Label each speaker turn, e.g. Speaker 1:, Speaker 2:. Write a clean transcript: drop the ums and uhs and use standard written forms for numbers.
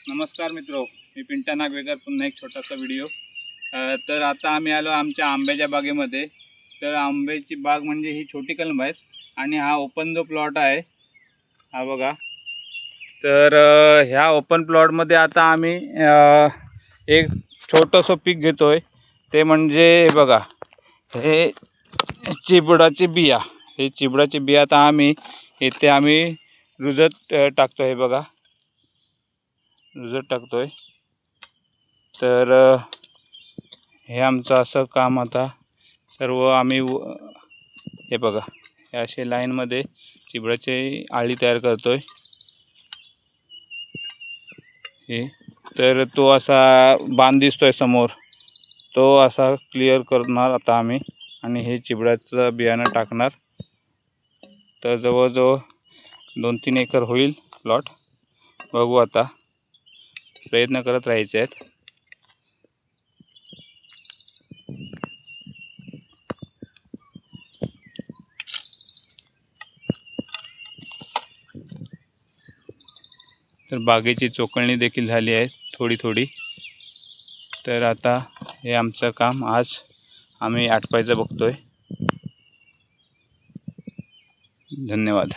Speaker 1: नमस्कार मित्रो, मी पिंटा नागवेकर. पुन्हा एक छोटासा व्हिडिओ. तर आता आम्ही आलो आमच्या आंब्याच्या बागेमध्ये. तर आंब्याची बाग म्हणजे ही छोटी कलम आहेत आणि हा ओपन जो प्लॉट आहे हा बघा. तर ह्या ओपन प्लॉटमध्ये आता आम्ही एक छोटंसं पीक घेतोय. ते म्हणजे बघा, हे चिबडाचे बिया. हे चिबडाचे बिया आता आम्ही रुजत टाकतो. हे बघा, रुजत टाकतोय. तर हे आमचं असं काम आता सर्व आम्ही हे बघा, हे असे लाईनमध्ये चिबडाची आळी तयार करतोय. हे तर तो असा बांध दिसतोय समोर, तो असा क्लिअर करणार आता आम्ही आणि हे चिबडाचं बियाणं टाकणार. तर जवळजवळ 2-3 एकर होईल प्लॉट. बघू आता, प्रयत्न करत राहायचे आहेत. तर बागेची चोखळणी देखील झाली आहे थोडी थोडी. तर आता हे आमचं काम आज आम्ही आटपायचं बघतोय. धन्यवाद.